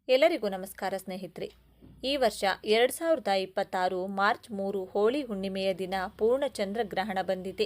ಎಲ್ಲರಿಗೂ ನಮಸ್ಕಾರ ಸ್ನೇಹಿತರೆ. ಈ ವರ್ಷ 2026 ಮಾರ್ಚ್ 3 ಹೋಳಿ ಹುಣ್ಣಿಮೆಯ ದಿನ ಪೂರ್ಣ ಚಂದ್ರಗ್ರಹಣ ಬಂದಿದೆ.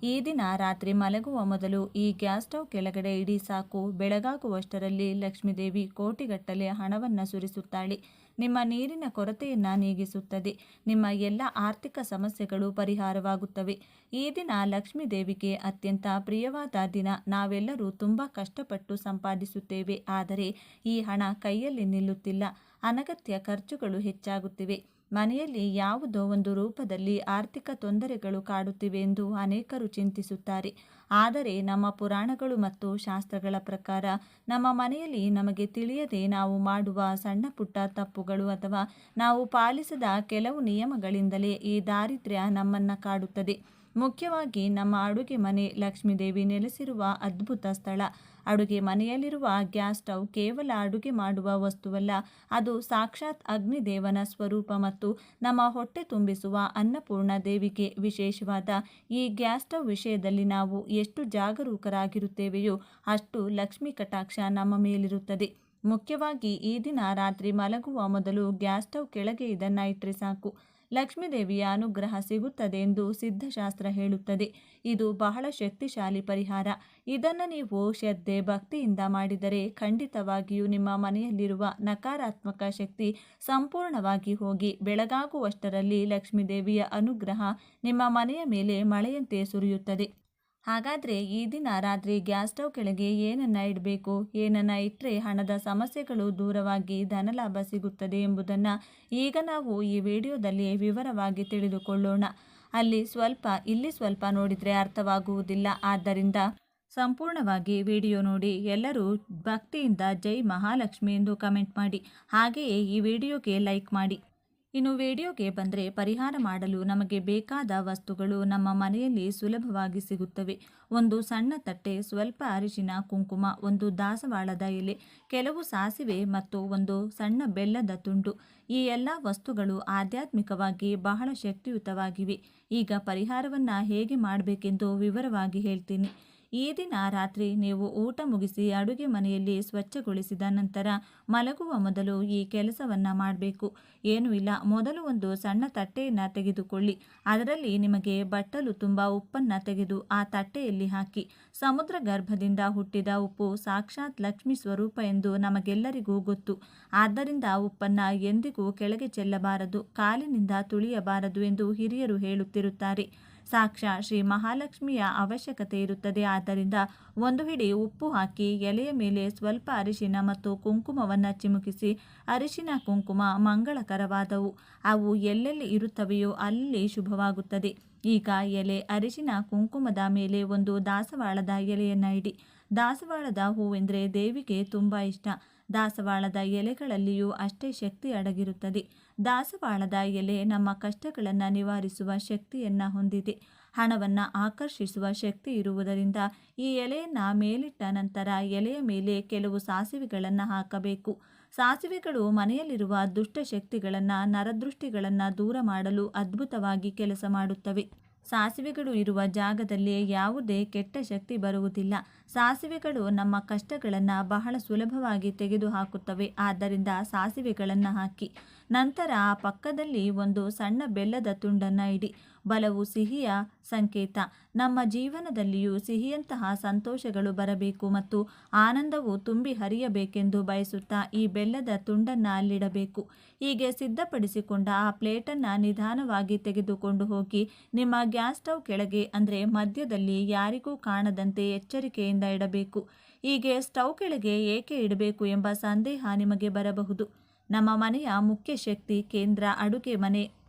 ಈ ದಿನ ರಾತ್ರಿ ಮಲಗುವ ಮೊದಲು ಈ ಗ್ಯಾಸ್ ಸ್ಟವ್ ಕೆಳಗಡೆ ಇಡಿ ಸಾಕು. ಬೆಳಗಾಗುವಷ್ಟರಲ್ಲಿ ಲಕ್ಷ್ಮೀದೇವಿ ಕೋಟಿಗಟ್ಟಲೆ ಹಣವನ್ನು ಸುರಿಸುತ್ತಾಳೆ. ನಿಮ್ಮ ನೀರಿನ ಕೊರತೆಯನ್ನು ನೀಗಿಸುತ್ತದೆ. ನಿಮ್ಮ ಎಲ್ಲ ಆರ್ಥಿಕ ಸಮಸ್ಯೆಗಳು ಪರಿಹಾರವಾಗುತ್ತವೆ. ಈ ದಿನ ಲಕ್ಷ್ಮೀ ದೇವಿಗೆ ಅತ್ಯಂತ ಪ್ರಿಯವಾದ ದಿನ. ನಾವೆಲ್ಲರೂ ತುಂಬ ಕಷ್ಟಪಟ್ಟು ಸಂಪಾದಿಸುತ್ತೇವೆ, ಆದರೆ ಈ ಹಣ ಕೈಯಲ್ಲಿ ನಿಲ್ಲುತ್ತಿಲ್ಲ. ಅನಗತ್ಯ ಖರ್ಚುಗಳು ಹೆಚ್ಚಾಗುತ್ತಿವೆ. ಮನೆಯಲ್ಲಿ ಯಾವುದೋ ಒಂದು ರೂಪದಲ್ಲಿ ಆರ್ಥಿಕ ತೊಂದರೆಗಳು ಕಾಡುತ್ತಿವೆ ಎಂದು ಅನೇಕರು ಚಿಂತಿಸುತ್ತಾರೆ. ಆದರೆ ನಮ್ಮ ಪುರಾಣಗಳು ಮತ್ತು ಶಾಸ್ತ್ರಗಳ ಪ್ರಕಾರ ನಮ್ಮ ಮನೆಯಲ್ಲಿ ನಮಗೆ ತಿಳಿಯದೆ ನಾವು ಮಾಡುವ ಸಣ್ಣ ಪುಟ್ಟ ತಪ್ಪುಗಳು ಅಥವಾ ನಾವು ಪಾಲಿಸದ ಕೆಲವು ನಿಯಮಗಳಿಂದಲೇ ಈ ದಾರಿದ್ರ್ಯ ನಮ್ಮನ್ನು ಕಾಡುತ್ತದೆ. ಮುಖ್ಯವಾಗಿ ನಮ್ಮ ಅಡುಗೆ ಮನೆ ಲಕ್ಷ್ಮೀದೇವಿ ನೆಲೆಸಿರುವ ಅದ್ಭುತ ಸ್ಥಳ. ಅಡುಗೆ ಮನೆಯಲ್ಲಿರುವ ಗ್ಯಾಸ್ ಸ್ಟವ್ ಕೇವಲ ಅಡುಗೆ ಮಾಡುವ ವಸ್ತುವಲ್ಲ, ಅದು ಸಾಕ್ಷಾತ್ ಅಗ್ನಿದೇವನ ಸ್ವರೂಪ ಮತ್ತು ನಮ್ಮ ಹೊಟ್ಟೆ ತುಂಬಿಸುವ ಅನ್ನಪೂರ್ಣ ದೇವಿಗೆ ವಿಶೇಷವಾದ ಈ ಗ್ಯಾಸ್ ಸ್ಟವ್ ವಿಷಯದಲ್ಲಿ ನಾವು ಎಷ್ಟು ಜಾಗರೂಕರಾಗಿರುತ್ತೇವೆಯೋ ಅಷ್ಟು ಲಕ್ಷ್ಮೀ ಕಟಾಕ್ಷ ನಮ್ಮ ಮೇಲಿರುತ್ತದೆ. ಮುಖ್ಯವಾಗಿ ಈ ದಿನ ರಾತ್ರಿ ಮಲಗುವ ಮೊದಲು ಗ್ಯಾಸ್ ಸ್ಟವ್ ಕೆಳಗೆ ಇದನ್ನು ಇಟ್ಟರೆ ಸಾಕು. ಲಕ್ಷ್ಮೀದೇವಿಯ ಅನುಗ್ರಹ ಸಿಗುತ್ತದೆ ಎಂದು ಸಿದ್ಧಶಾಸ್ತ್ರ ಹೇಳುತ್ತದೆ. ಇದು ಬಹಳ ಶಕ್ತಿಶಾಲಿ ಪರಿಹಾರ. ಇದನ್ನು ನೀವು ಶ್ರದ್ಧೆ ಭಕ್ತಿಯಿಂದ ಮಾಡಿದರೆ ಖಂಡಿತವಾಗಿಯೂ ನಿಮ್ಮ ಮನೆಯಲ್ಲಿರುವ ನಕಾರಾತ್ಮಕ ಶಕ್ತಿ ಸಂಪೂರ್ಣವಾಗಿ ಹೋಗಿ ಬೆಳಗಾಗುವಷ್ಟರಲ್ಲಿ ಲಕ್ಷ್ಮೀದೇವಿಯ ಅನುಗ್ರಹ ನಿಮ್ಮ ಮನೆಯ ಮೇಲೆ ಮಳೆಯಂತೆ ಸುರಿಯುತ್ತದೆ. ಹಾಗಾದರೆ ಈ ದಿನ ರಾತ್ರಿ ಗ್ಯಾಸ್ ಸ್ಟವ್ ಕೆಳಗೆ ಏನನ್ನು ಇಡಬೇಕು, ಏನನ್ನು ಇಟ್ಟರೆ ಹಣದ ಸಮಸ್ಯೆಗಳು ದೂರವಾಗಿ ಧನಲಾಭ ಸಿಗುತ್ತದೆ ಎಂಬುದನ್ನು ಈಗ ನಾವು ಈ ವಿಡಿಯೋದಲ್ಲಿ ವಿವರವಾಗಿ ತಿಳಿದುಕೊಳ್ಳೋಣ. ಅಲ್ಲಿ ಸ್ವಲ್ಪ ಇಲ್ಲಿ ಸ್ವಲ್ಪ ನೋಡಿದರೆ ಅರ್ಥವಾಗುವುದಿಲ್ಲ. ಆದ್ದರಿಂದ ಸಂಪೂರ್ಣವಾಗಿ ವಿಡಿಯೋ ನೋಡಿ. ಎಲ್ಲರೂ ಭಕ್ತಿಯಿಂದ ಜೈ ಮಹಾಲಕ್ಷ್ಮಿ ಎಂದು ಕಮೆಂಟ್ ಮಾಡಿ. ಹಾಗೆಯೇ ಈ ವಿಡಿಯೋಗೆ ಲೈಕ್ ಮಾಡಿ. ಇನ್ನು ವಿಡಿಯೋಗೆ ಬಂದರೆ, ಪರಿಹಾರ ಮಾಡಲು ನಮಗೆ ಬೇಕಾದ ವಸ್ತುಗಳು ನಮ್ಮ ಮನೆಯಲ್ಲಿ ಸುಲಭವಾಗಿ ಸಿಗುತ್ತವೆ. ಒಂದು ಸಣ್ಣ ತಟ್ಟೆ, ಸ್ವಲ್ಪ ಅರಿಶಿನ ಕುಂಕುಮ, ಒಂದು ದಾಸವಾಳದ ಎಲೆ, ಕೆಲವು ಸಾಸಿವೆ ಮತ್ತು ಒಂದು ಸಣ್ಣ ಬೆಲ್ಲದ ತುಂಡು. ಈ ಎಲ್ಲ ವಸ್ತುಗಳು ಆಧ್ಯಾತ್ಮಿಕವಾಗಿ ಬಹಳ ಶಕ್ತಿಯುತವಾಗಿವೆ. ಈಗ ಪರಿಹಾರವನ್ನು ಹೇಗೆ ಮಾಡಬೇಕೆಂದು ವಿವರವಾಗಿ ಹೇಳ್ತೀನಿ. ಈ ದಿನ ರಾತ್ರಿ ನೀವು ಊಟ ಮುಗಿಸಿ ಅಡುಗೆ ಮನೆಯಲ್ಲಿ ಸ್ವಚ್ಛಗೊಳಿಸಿದ ನಂತರ ಮಲಗುವ ಮೊದಲು ಈ ಕೆಲಸವನ್ನು ಮಾಡಬೇಕು. ಏನೂ ಇಲ್ಲ, ಮೊದಲು ಒಂದು ಸಣ್ಣ ತಟ್ಟೆಯನ್ನು ತೆಗೆದುಕೊಳ್ಳಿ. ಅದರಲ್ಲಿ ನಿಮಗೆ ಬಟ್ಟಲು ತುಂಬ ಉಪ್ಪನ್ನು ತೆಗೆದು ಆ ತಟ್ಟೆಯಲ್ಲಿ ಹಾಕಿ. ಸಮುದ್ರ ಗರ್ಭದಿಂದ ಹುಟ್ಟಿದ ಉಪ್ಪು ಸಾಕ್ಷಾತ್ ಲಕ್ಷ್ಮೀ ಸ್ವರೂಪ ಎಂದು ನಮಗೆಲ್ಲರಿಗೂ ಗೊತ್ತು. ಆದ್ದರಿಂದ ಉಪ್ಪನ್ನು ಎಂದಿಗೂ ಕೆಳಗೆ ಚೆಲ್ಲಬಾರದು, ಕಾಲಿನಿಂದ ತುಳಿಯಬಾರದು ಎಂದು ಹಿರಿಯರು ಹೇಳುತ್ತಿರುತ್ತಾರೆ. ಸಾಕ್ಷಾತ್ ಶ್ರೀ ಮಹಾಲಕ್ಷ್ಮಿಯ ಅವಶ್ಯಕತೆ ಇರುತ್ತದೆ. ಆದ್ದರಿಂದ ಒಂದು ಹಿಡಿ ಉಪ್ಪು ಹಾಕಿ ಎಲೆಯ ಮೇಲೆ ಸ್ವಲ್ಪ ಅರಿಶಿನ ಮತ್ತು ಕುಂಕುಮವನ್ನು ಚಿಮುಕಿಸಿ. ಅರಿಶಿನ ಕುಂಕುಮ ಮಂಗಳಕರವಾದವು. ಅವು ಎಲ್ಲೆಲ್ಲಿ ಇರುತ್ತವೆಯೋ ಅಲ್ಲಿ ಶುಭವಾಗುತ್ತದೆ. ಈಗ ಎಲೆ ಅರಿಶಿನ ಕುಂಕುಮದ ಮೇಲೆ ಒಂದು ದಾಸವಾಳದ ಎಲೆಯನ್ನು ಇಡಿ. ದಾಸವಾಳದ ಹೂವೆಂದರೆ ದೇವಿಗೆ ತುಂಬ ಇಷ್ಟ. ದಾಸವಾಳದ ಎಲೆಗಳಲ್ಲಿಯೂ ಅಷ್ಟೇ ಶಕ್ತಿ ಅಡಗಿರುತ್ತದೆ. ದಾಸವಾಳದ ಎಲೆ ನಮ್ಮ ಕಷ್ಟಗಳನ್ನು ನಿವಾರಿಸುವ ಶಕ್ತಿಯನ್ನು ಹೊಂದಿದೆ. ಹಣವನ್ನು ಆಕರ್ಷಿಸುವ ಶಕ್ತಿ ಇರುವುದರಿಂದ ಈ ಎಲೆಯನ್ನು ಮೇಲಿಟ್ಟ ನಂತರ ಎಲೆಯ ಮೇಲೆ ಕೆಲವು ಸಾಸಿವೆಗಳನ್ನು ಹಾಕಬೇಕು. ಸಾಸಿವೆಗಳು ಮನೆಯಲ್ಲಿರುವ ದುಷ್ಟಶಕ್ತಿಗಳನ್ನು, ನರದೃಷ್ಟಿಗಳನ್ನು ದೂರ ಮಾಡಲು ಅದ್ಭುತವಾಗಿ ಕೆಲಸ ಮಾಡುತ್ತವೆ. ಸಾಸಿವೆಗಳು ಇರುವ ಜಾಗದಲ್ಲಿ ಯಾವುದೇ ಕೆಟ್ಟ ಶಕ್ತಿ ಬರುವುದಿಲ್ಲ. ಸಾಸಿವೆಗಳು ನಮ್ಮ ಕಷ್ಟಗಳನ್ನು ಬಹಳ ಸುಲಭವಾಗಿ ತೆಗೆದುಹಾಕುತ್ತವೆ. ಆದ್ದರಿಂದ ಸಾಸಿವೆಗಳನ್ನು ಹಾಕಿ. ನಂತರ ಆ ಪಕ್ಕದಲ್ಲಿ ಒಂದು ಸಣ್ಣ ಬೆಲ್ಲದ ತುಂಡನ್ನು ಇಡಿ. ಬಲವು ಸಿಹಿಯ ಸಂಕೇತ. ನಮ್ಮ ಜೀವನದಲ್ಲಿಯೂ ಸಿಹಿಯಂತಹ ಸಂತೋಷಗಳು ಬರಬೇಕು ಮತ್ತು ಆನಂದವು ತುಂಬಿ ಹರಿಯಬೇಕೆಂದು ಬಯಸುತ್ತಾ ಈ ಬೆಲ್ಲದ ತುಂಡನ್ನು ಅಲ್ಲಿಡಬೇಕು. ಹೀಗೆ ಸಿದ್ಧಪಡಿಸಿಕೊಂಡ ಆ ಪ್ಲೇಟನ್ನು ನಿಧಾನವಾಗಿ ತೆಗೆದುಕೊಂಡು ಹೋಗಿ ನಿಮ್ಮ ಗ್ಯಾಸ್ ಸ್ಟವ್ ಕೆಳಗೆ, ಅಂದರೆ ಮಧ್ಯದಲ್ಲಿ, ಯಾರಿಗೂ ಕಾಣದಂತೆ ಎಚ್ಚರಿಕೆಯಿಂದ ಇಡಬೇಕು. ಹೀಗೆ ಸ್ಟವ್ ಕೆಳಗೆ ಏಕೆ ಇಡಬೇಕು ಎಂಬ ಸಂದೇಹ ನಿಮಗೆ ಬರಬಹುದು. ನಮ್ಮ ಮನೆಯ ಮುಖ್ಯ ಶಕ್ತಿ ಕೇಂದ್ರ ಅಡುಗೆ ಮನೆ.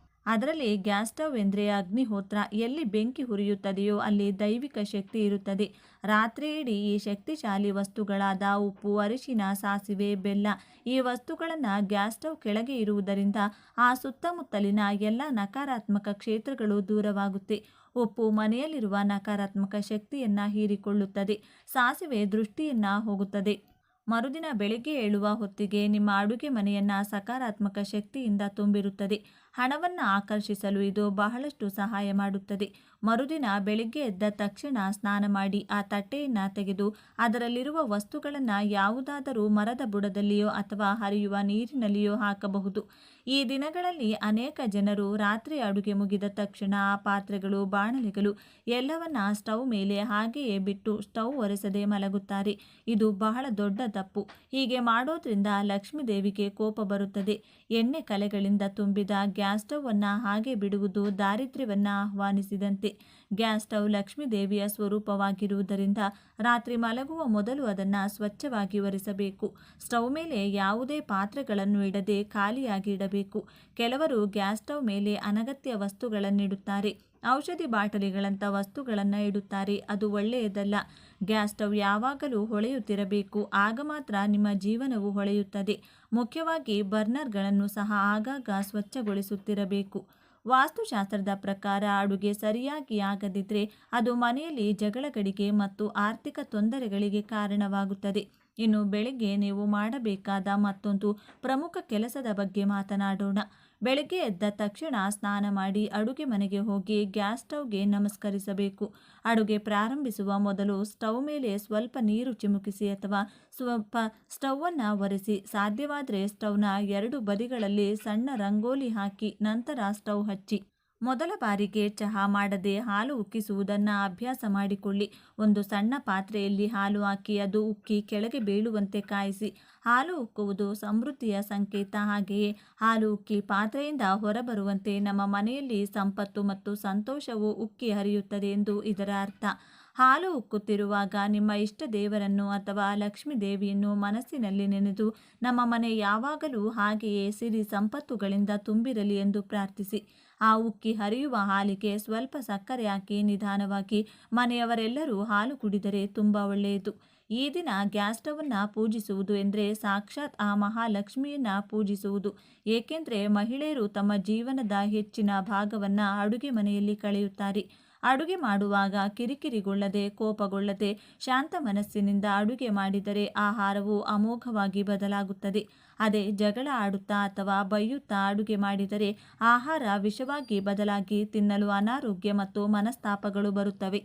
ಅದರಲ್ಲಿ ಗ್ಯಾಸ್ ಸ್ಟವ್ ಎಂದರೆ ಅಗ್ನಿಹೋತ್ರ. ಎಲ್ಲಿ ಬೆಂಕಿ ಹುರಿಯುತ್ತದೆಯೋ ಅಲ್ಲಿ ದೈವಿಕ ಶಕ್ತಿ ಇರುತ್ತದೆ. ರಾತ್ರಿ ಇಡೀ ಈ ಶಕ್ತಿಶಾಲಿ ವಸ್ತುಗಳಾದ ಉಪ್ಪು, ಅರಿಶಿನ, ಸಾಸಿವೆ, ಬೆಲ್ಲ ಈ ವಸ್ತುಗಳನ್ನು ಗ್ಯಾಸ್ ಸ್ಟವ್ ಕೆಳಗೆ ಇರುವುದರಿಂದ ಆ ಸುತ್ತಮುತ್ತಲಿನ ಎಲ್ಲ ನಕಾರಾತ್ಮಕ ಕ್ಷೇತ್ರಗಳು ದೂರವಾಗುತ್ತೆ. ಉಪ್ಪು ಮನೆಯಲ್ಲಿರುವ ನಕಾರಾತ್ಮಕ ಶಕ್ತಿಯನ್ನು ಹೀರಿಕೊಳ್ಳುತ್ತದೆ. ಸಾಸಿವೆ ದೃಷ್ಟಿಯನ್ನು ಹೋಗುತ್ತದೆ. ಮರುದಿನ ಬೆಳಿಗ್ಗೆ ಏಳುವ ಹೊತ್ತಿಗೆ ನಿಮ್ಮ ಅಡುಗೆ ಮನೆಯನ್ನು ಸಕಾರಾತ್ಮಕ ಶಕ್ತಿಯಿಂದ ತುಂಬಿರುತ್ತದೆ. ಹಣವನ್ನು ಆಕರ್ಷಿಸಲು ಇದು ಬಹಳಷ್ಟು ಸಹಾಯ ಮಾಡುತ್ತದೆ. ಮರುದಿನ ಬೆಳಿಗ್ಗೆ ಎದ್ದ ತಕ್ಷಣ ಸ್ನಾನ ಮಾಡಿ ಆ ತಟ್ಟೆಯನ್ನು ತೆಗೆದು ಅದರಲ್ಲಿರುವ ವಸ್ತುಗಳನ್ನು ಯಾವುದಾದರೂ ಮರದ ಬುಡದಲ್ಲಿಯೋ ಅಥವಾ ಹರಿಯುವ ನೀರಿನಲ್ಲಿಯೋ ಹಾಕಬಹುದು. ಈ ದಿನಗಳಲ್ಲಿ ಅನೇಕ ಜನರು ರಾತ್ರಿ ಅಡುಗೆ ಮುಗಿದ ತಕ್ಷಣ ಆ ಪಾತ್ರೆಗಳು, ಬಾಣಲೆಗಳು ಎಲ್ಲವನ್ನ ಸ್ಟವ್ ಮೇಲೆ ಹಾಗೆಯೇ ಬಿಟ್ಟು ಸ್ಟವ್ ಒರೆಸದೆ ಮಲಗುತ್ತಾರೆ. ಇದು ಬಹಳ ದೊಡ್ಡ ತಪ್ಪು. ಹೀಗೆ ಮಾಡೋದ್ರಿಂದ ಲಕ್ಷ್ಮೀ ದೇವಿಗೆ ಕೋಪ ಬರುತ್ತದೆ. ಎಣ್ಣೆ ಕಲೆಗಳಿಂದ ತುಂಬಿದ ಗ್ಯಾಸ್ ಸ್ಟವ್ ಅನ್ನ ಹಾಗೆ ಬಿಡುವುದು ದಾರಿದ್ರ್ಯವನ್ನ ಆಹ್ವಾನಿಸಿದಂತೆ. ಗ್ಯಾಸ್ ಸ್ಟವ್ ಲಕ್ಷ್ಮೀ ದೇವಿಯ ಸ್ವರೂಪವಾಗಿರುವುದರಿಂದ ರಾತ್ರಿ ಮಲಗುವ ಮೊದಲು ಅದನ್ನು ಸ್ವಚ್ಛವಾಗಿ ಒರೆಸಬೇಕು. ಸ್ಟವ್ ಮೇಲೆ ಯಾವುದೇ ಪಾತ್ರೆಗಳನ್ನು ಇಡದೆ ಖಾಲಿಯಾಗಿ ಇಡಬೇಕು. ಕೆಲವರು ಗ್ಯಾಸ್ ಸ್ಟವ್ ಮೇಲೆ ಅನಗತ್ಯ ವಸ್ತುಗಳನ್ನಿಡುತ್ತಾರೆ. ಔಷಧಿ ಬಾಟಲಿಗಳಂಥ ವಸ್ತುಗಳನ್ನು ಇಡುತ್ತಾರೆ. ಅದು ಒಳ್ಳೆಯದಲ್ಲ. ಗ್ಯಾಸ್ ಸ್ಟವ್ ಯಾವಾಗಲೂ ಹೊಳೆಯುತ್ತಿರಬೇಕು. ಆಗ ಮಾತ್ರ ನಿಮ್ಮ ಜೀವನವು ಹೊಳೆಯುತ್ತದೆ. ಮುಖ್ಯವಾಗಿ ಬರ್ನರ್ಗಳನ್ನು ಸಹ ಆಗಾಗ ಸ್ವಚ್ಛಗೊಳಿಸುತ್ತಿರಬೇಕು. ವಾಸ್ತುಶಾಸ್ತ್ರದ ಪ್ರಕಾರ ಅಡುಗೆ ಸರಿಯಾಗಿ ಆಗದಿದ್ದರೆ ಅದು ಮನೆಯಲ್ಲಿ ಜಗಳಗಳಿಗೆ ಮತ್ತು ಆರ್ಥಿಕ ತೊಂದರೆಗಳಿಗೆ ಕಾರಣವಾಗುತ್ತದೆ. ಇನ್ನು ಬೆಳಗ್ಗೆ ನೀವು ಮಾಡಬೇಕಾದ ಮತ್ತೊಂದು ಪ್ರಮುಖ ಕೆಲಸದ ಬಗ್ಗೆ ಮಾತನಾಡೋಣ. ಬೆಳಗ್ಗೆ ಎದ್ದ ತಕ್ಷಣ ಸ್ನಾನ ಮಾಡಿ ಅಡುಗೆ ಮನೆಗೆ ಹೋಗಿ ಗ್ಯಾಸ್ ಸ್ಟವ್ಗೆ ನಮಸ್ಕರಿಸಬೇಕು. ಅಡುಗೆ ಪ್ರಾರಂಭಿಸುವ ಮೊದಲು ಸ್ಟವ್ ಮೇಲೆ ಸ್ವಲ್ಪ ನೀರು ಚಿಮುಕಿಸಿ ಅಥವಾ ಸ್ವಲ್ಪ ಸ್ಟವ್ವನ್ನು ಒರೆಸಿ. ಸಾಧ್ಯವಾದರೆ ಸ್ಟವ್ನ 2 ಬದಿಗಳಲ್ಲಿ ಸಣ್ಣ ರಂಗೋಲಿ ಹಾಕಿ ನಂತರ ಸ್ಟವ್ ಹಚ್ಚಿ. ಮೊದಲ ಬಾರಿಗೆ ಚಹಾ ಮಾಡದೆ ಹಾಲು ಉಕ್ಕಿಸುವುದನ್ನು ಅಭ್ಯಾಸ ಮಾಡಿಕೊಳ್ಳಿ. ಒಂದು ಸಣ್ಣ ಪಾತ್ರೆಯಲ್ಲಿ ಹಾಲು ಹಾಕಿ ಅದು ಉಕ್ಕಿ ಕೆಳಗೆ ಬೀಳುವಂತೆ ಕಾಯಿಸಿ. ಹಾಲು ಉಕ್ಕುವುದು ಸಮೃದ್ಧಿಯ ಸಂಕೇತ. ಹಾಗೆಯೇ ಹಾಲು ಉಕ್ಕಿ ಪಾತ್ರೆಯಿಂದ ಹೊರಬರುವಂತೆ ನಮ್ಮ ಮನೆಯಲ್ಲಿ ಸಂಪತ್ತು ಮತ್ತು ಸಂತೋಷವು ಉಕ್ಕಿ ಹರಿಯುತ್ತದೆ ಎಂದು ಇದರ ಅರ್ಥ. ಹಾಲು ಉಕ್ಕುತ್ತಿರುವಾಗ ನಿಮ್ಮ ಇಷ್ಟ ದೇವರನ್ನು ಅಥವಾ ಲಕ್ಷ್ಮೀ ದೇವಿಯನ್ನು ಮನಸ್ಸಿನಲ್ಲಿ ನೆನೆದು ನಮ್ಮ ಮನೆ ಯಾವಾಗಲೂ ಹಾಗೆಯೇ ಸಿರಿ ಸಂಪತ್ತುಗಳಿಂದ ತುಂಬಿರಲಿ ಎಂದು ಪ್ರಾರ್ಥಿಸಿ. ಆ ಉಕ್ಕಿ ಹರಿಯುವ ಹಾಲಿಗೆ ಸ್ವಲ್ಪ ಸಕ್ಕರೆ ಹಾಕಿ ನಿಧಾನವಾಗಿ ಮನೆಯವರೆಲ್ಲರೂ ಹಾಲು ಕುಡಿದರೆ ತುಂಬ ಒಳ್ಳೆಯದು. ಈ ದಿನ ಗ್ಯಾಸ್ ಸ್ಟವನ್ನು ಪೂಜಿಸುವುದು ಎಂದರೆ ಸಾಕ್ಷಾತ್ ಆ ಮಹಾಲಕ್ಷ್ಮಿಯನ್ನು ಪೂಜಿಸುವುದು. ಏಕೆಂದರೆ ಮಹಿಳೆಯರು ತಮ್ಮ ಜೀವನದ ಹೆಚ್ಚಿನ ಭಾಗವನ್ನು ಅಡುಗೆ ಮನೆಯಲ್ಲಿ ಕಳೆಯುತ್ತಾರೆ. ಅಡುಗೆ ಮಾಡುವಾಗ ಕಿರಿಕಿರಿಗೊಳ್ಳದೆ, ಕೋಪಗೊಳ್ಳದೆ, ಶಾಂತ ಮನಸ್ಸಿನಿಂದ ಅಡುಗೆ ಮಾಡಿದರೆ ಆಹಾರವು ಅಮೋಘವಾಗಿ ಬದಲಾಗುತ್ತದೆ. ಅದೇ ಜಗಳ ಆಡುತ್ತಾ ಅಥವಾ ಬೈಯುತ್ತಾ ಅಡುಗೆ ಮಾಡಿದರೆ ಆಹಾರ ವಿಷವಾಗಿ ಬದಲಾಗಿ ತಿನ್ನಲು ಅನಾರೋಗ್ಯ ಮತ್ತು ಮನಸ್ತಾಪಗಳು ಬರುತ್ತವೆ.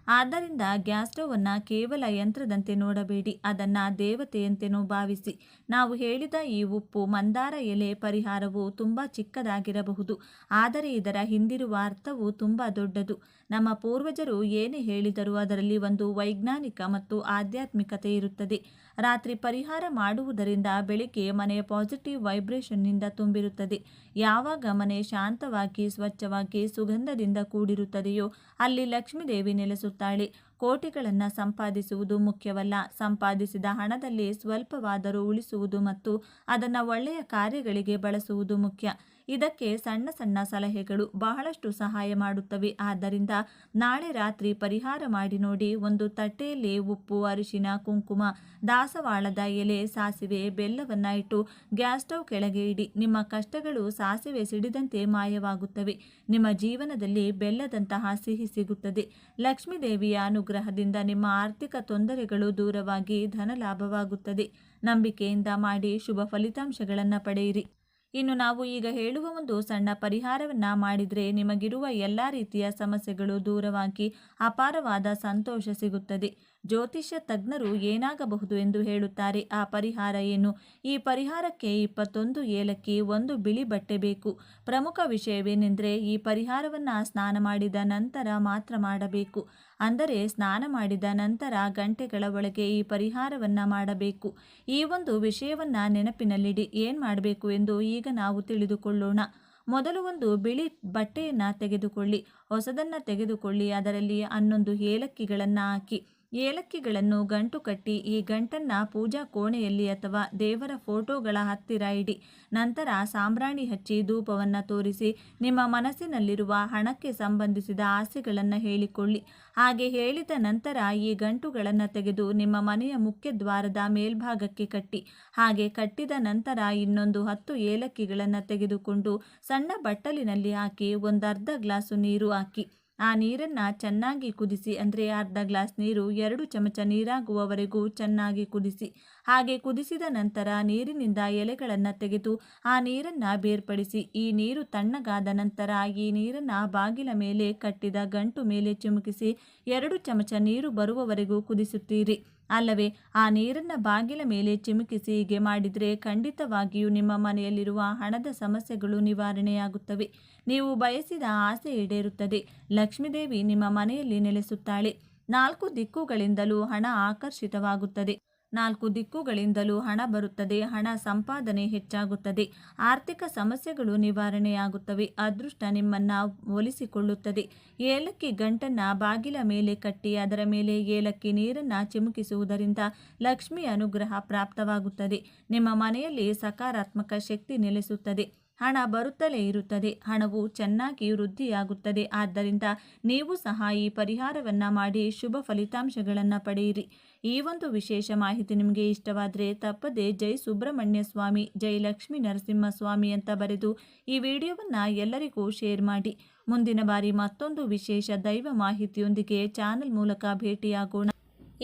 ಆದ್ದರಿಂದ ಗ್ಯಾಸ್ ಸ್ಟವನ್ನು ಕೇವಲ ಯಂತ್ರದಂತೆ ನೋಡಬೇಡಿ, ಅದನ್ನು ದೇವತೆಯಂತೆಯೂ ಭಾವಿಸಿ. ನಾವು ಹೇಳಿದ ಈ ಉಪ್ಪು, ಮಂದಾರ ಎಲೆ ಪರಿಹಾರವು ತುಂಬ ಚಿಕ್ಕದಾಗಿರಬಹುದು, ಆದರೆ ಇದರ ಹಿಂದಿರುವ ಅರ್ಥವು ತುಂಬ ದೊಡ್ಡದು. ನಮ್ಮ ಪೂರ್ವಜರು ಏನೇ ಹೇಳಿದರೂ ಅದರಲ್ಲಿ ಒಂದು ವೈಜ್ಞಾನಿಕ ಮತ್ತು ಆಧ್ಯಾತ್ಮಿಕತೆ ಇರುತ್ತದೆ. ರಾತ್ರಿ ಪರಿಹಾರ ಮಾಡುವುದರಿಂದ ಬೆಳಿಗ್ಗೆ ಮನೆ ಪಾಸಿಟಿವ್ ವೈಬ್ರೇಷನ್ನಿಂದ ತುಂಬಿರುತ್ತದೆ. ಯಾವಾಗ ಮನೆ ಶಾಂತವಾಗಿ, ಸ್ವಚ್ಛವಾಗಿ, ಸುಗಂಧದಿಂದ ಕೂಡಿರುತ್ತದೆಯೋ ಅಲ್ಲಿ ಲಕ್ಷ್ಮೀ ದೇವಿ ನೆಲೆಸುತ್ತಾಳೆ. ಕೋಟಿಗಳನ್ನು ಸಂಪಾದಿಸುವುದು ಮುಖ್ಯವಲ್ಲ, ಸಂಪಾದಿಸಿದ ಹಣದಲ್ಲಿ ಸ್ವಲ್ಪವಾದರೂ ಉಳಿಸುವುದು ಮತ್ತು ಅದನ್ನು ಒಳ್ಳೆಯ ಕಾರ್ಯಗಳಿಗೆ ಬಳಸುವುದು ಮುಖ್ಯ. ಇದಕ್ಕೆ ಸಣ್ಣ ಸಣ್ಣ ಸಲಹೆಗಳು ಬಹಳಷ್ಟು ಸಹಾಯ ಮಾಡುತ್ತವೆ. ಆದ್ದರಿಂದ ನಾಳೆ ರಾತ್ರಿ ಪರಿಹಾರ ಮಾಡಿ ನೋಡಿ. ಒಂದು ತಟ್ಟೆಯಲ್ಲಿ ಉಪ್ಪು, ಅರಿಶಿನ, ಕುಂಕುಮ, ದಾಸವಾಳದ ಎಲೆ, ಸಾಸಿವೆ, ಬೆಲ್ಲವನ್ನು ಇಟ್ಟು ಗ್ಯಾಸ್ ಸ್ಟವ್ ಕೆಳಗೆ ಇಡಿ. ನಿಮ್ಮ ಕಷ್ಟಗಳು ಸಾಸಿವೆ ಸಿಡಿದಂತೆ ಮಾಯವಾಗುತ್ತವೆ. ನಿಮ್ಮ ಜೀವನದಲ್ಲಿ ಬೆಲ್ಲದಂತಹ ಸಿಹಿ ಸಿಗುತ್ತದೆ. ಲಕ್ಷ್ಮೀ ದೇವಿಯ ಅನುಗ್ರಹದಿಂದ ನಿಮ್ಮ ಆರ್ಥಿಕ ತೊಂದರೆಗಳು ದೂರವಾಗಿ ಧನಲಾಭವಾಗುತ್ತದೆ. ನಂಬಿಕೆಯಿಂದ ಮಾಡಿ, ಶುಭ ಫಲಿತಾಂಶಗಳನ್ನು ಪಡೆಯಿರಿ. ಇನ್ನು ನಾವು ಈಗ ಹೇಳುವ ಒಂದು ಸಣ್ಣ ಪರಿಹಾರವನ್ನು ಮಾಡಿದರೆ ನಿಮಗಿರುವ ಎಲ್ಲ ರೀತಿಯ ಸಮಸ್ಯೆಗಳು ದೂರವಾಗಿ ಅಪಾರವಾದ ಸಂತೋಷ ಸಿಗುತ್ತದೆ. ಜ್ಯೋತಿಷ್ಯ ತಜ್ಞರು ಏನಾಗಬಹುದು ಎಂದು ಹೇಳುತ್ತಾರೆ. ಆ ಪರಿಹಾರ ಏನು? ಈ ಪರಿಹಾರಕ್ಕೆ 21 ಏಲಕ್ಕಿ, 1 ಬಿಳಿ ಬಟ್ಟೆ ಬೇಕು. ಪ್ರಮುಖ ವಿಷಯವೇನೆಂದರೆ ಈ ಪರಿಹಾರವನ್ನು ಸ್ನಾನ ಮಾಡಿದ ನಂತರ ಮಾತ್ರ ಮಾಡಬೇಕು. ಅಂದರೆ ಸ್ನಾನ ಮಾಡಿದ ನಂತರ ಗಂಟೆಗಳ ಒಳಗೆ ಈ ಪರಿಹಾರವನ್ನು ಮಾಡಬೇಕು. ಈ ಒಂದು ವಿಷಯವನ್ನು ನೆನಪಿನಲ್ಲಿಡಿ. ಏನು ಮಾಡಬೇಕು ಎಂದು ಈಗ ನಾವು ತಿಳಿದುಕೊಳ್ಳೋಣ. ಮೊದಲು ಒಂದು ಬಿಳಿ ಬಟ್ಟೆಯನ್ನು ತೆಗೆದುಕೊಳ್ಳಿ. ಹೊಸದನ್ನು ತೆಗೆದುಕೊಳ್ಳಿ. ಅದರಲ್ಲಿ 11 ಏಲಕ್ಕಿಗಳನ್ನು ಹಾಕಿ. ಏಲಕ್ಕಿಗಳನ್ನು ಗಂಟು ಕಟ್ಟಿ ಈ ಗಂಟನ್ನು ಪೂಜಾ ಕೋಣೆಯಲ್ಲಿ ಅಥವಾ ದೇವರ ಫೋಟೋಗಳ ಹತ್ತಿರ ಇಡಿ. ನಂತರ ಸಾಂಬ್ರಾಣಿ ಹಚ್ಚಿ ಧೂಪವನ್ನು ತೋರಿಸಿ ನಿಮ್ಮ ಮನಸ್ಸಿನಲ್ಲಿರುವ ಹಣಕ್ಕೆ ಸಂಬಂಧಿಸಿದ ಆಸೆಗಳನ್ನು ಹೇಳಿಕೊಳ್ಳಿ. ಹಾಗೆ ಹೇಳಿದ ನಂತರ ಈ ಗಂಟುಗಳನ್ನು ತೆಗೆದು ನಿಮ್ಮ ಮನೆಯ ಮುಖ್ಯ ದ್ವಾರದ ಮೇಲ್ಭಾಗಕ್ಕೆ ಕಟ್ಟಿ. ಹಾಗೆ ಕಟ್ಟಿದ ನಂತರ ಇನ್ನೊಂದು 10 ಏಲಕ್ಕಿಗಳನ್ನು ತೆಗೆದುಕೊಂಡು ಸಣ್ಣ ಬಟ್ಟಲಿನಲ್ಲಿ ಹಾಕಿ 1/2 ಗ್ಲಾಸು ನೀರು ಹಾಕಿ. ಆ ನೀರನ್ನು ಚೆನ್ನಾಗಿ ಕುದಿಸಿ, ಅಂದರೆ ಅರ್ಧ ಗ್ಲಾಸ್ ನೀರು 2 ಚಮಚ ನೀರಾಗುವವರೆಗೂ ಚೆನ್ನಾಗಿ ಕುದಿಸಿ. ಹಾಗೆ ಕುದಿಸಿದ ನಂತರ ನೀರಿನಿಂದ ಎಲೆಗಳನ್ನು ತೆಗೆದು ಆ ನೀರನ್ನು ಬೇರ್ಪಡಿಸಿ. ಈ ನೀರು ತಣ್ಣಗಾದ ನಂತರ ಈ ನೀರನ್ನು ಬಾಗಿಲ ಮೇಲೆ ಕಟ್ಟಿದ ಗಂಟು ಮೇಲೆ ಚಿಮುಕಿಸಿ 2 ಚಮಚ ನೀರು ಬರುವವರೆಗೂ ಕುದಿಸುತ್ತೀರಿ ಅಲ್ಲವೇ? ಆ ನೀರನ್ನು ಬಾಗಿಲ ಮೇಲೆ ಚಿಮುಕಿಸಿ ಹೀಗೆ ಮಾಡಿದರೆ ಖಂಡಿತವಾಗಿಯೂ ನಿಮ್ಮ ಮನೆಯಲ್ಲಿರುವ ಹಣದ ಸಮಸ್ಯೆಗಳು ನಿವಾರಣೆಯಾಗುತ್ತವೆ. ನೀವು ಬಯಸಿದ ಆಸೆ ಈಡೇರುತ್ತದೆ. ಲಕ್ಷ್ಮೀದೇವಿ ನಿಮ್ಮ ಮನೆಯಲ್ಲಿ ನೆಲೆಸುತ್ತಾಳೆ. 4 ದಿಕ್ಕುಗಳಿಂದಲೂ ಹಣ ಆಕರ್ಷಿತವಾಗುತ್ತದೆ. 4 ದಿಕ್ಕುಗಳಿಂದಲೂ ಹಣ ಬರುತ್ತದೆ. ಹಣ ಸಂಪಾದನೆ ಹೆಚ್ಚಾಗುತ್ತದೆ. ಆರ್ಥಿಕ ಸಮಸ್ಯೆಗಳು ನಿವಾರಣೆಯಾಗುತ್ತವೆ. ಅದೃಷ್ಟ ನಿಮ್ಮನ್ನು ಒಲಿಸಿಕೊಳ್ಳುತ್ತದೆ. ಏಲಕ್ಕಿ ಗಂಟನ್ನು ಬಾಗಿಲ ಮೇಲೆ ಕಟ್ಟಿ ಅದರ ಮೇಲೆ ಏಲಕ್ಕಿ ನೀರನ್ನು ಚಿಮುಕಿಸುವುದರಿಂದ ಲಕ್ಷ್ಮಿ ಅನುಗ್ರಹ ಪ್ರಾಪ್ತವಾಗುತ್ತದೆ. ನಿಮ್ಮ ಮನೆಯಲ್ಲಿ ಸಕಾರಾತ್ಮಕ ಶಕ್ತಿ ನೆಲೆಸುತ್ತದೆ. ಹಣ ಬರುತ್ತಲೇ ಇರುತ್ತದೆ. ಹಣವು ಚೆನ್ನಾಗಿ ವೃದ್ಧಿಯಾಗುತ್ತದೆ. ಆದ್ದರಿಂದ ನೀವು ಸಹ ಈ ಪರಿಹಾರವನ್ನು ಮಾಡಿ ಶುಭ ಫಲಿತಾಂಶಗಳನ್ನು ಪಡೆಯಿರಿ. ಈ ಒಂದು ವಿಶೇಷ ಮಾಹಿತಿ ನಿಮಗೆ ಇಷ್ಟವಾದರೆ ತಪ್ಪದೆ ಜೈ ಸುಬ್ರಹ್ಮಣ್ಯ ಸ್ವಾಮಿ, ಜೈ ಲಕ್ಷ್ಮೀ ನರಸಿಂಹಸ್ವಾಮಿ ಅಂತ ಬರೆದು ಈ ವಿಡಿಯೋವನ್ನು ಎಲ್ಲರಿಗೂ ಶೇರ್ ಮಾಡಿ. ಮುಂದಿನ ಬಾರಿ ಮತ್ತೊಂದು ವಿಶೇಷ ದೈವ ಮಾಹಿತಿಯೊಂದಿಗೆ ಚಾನೆಲ್ ಮೂಲಕ ಭೇಟಿಯಾಗೋಣ.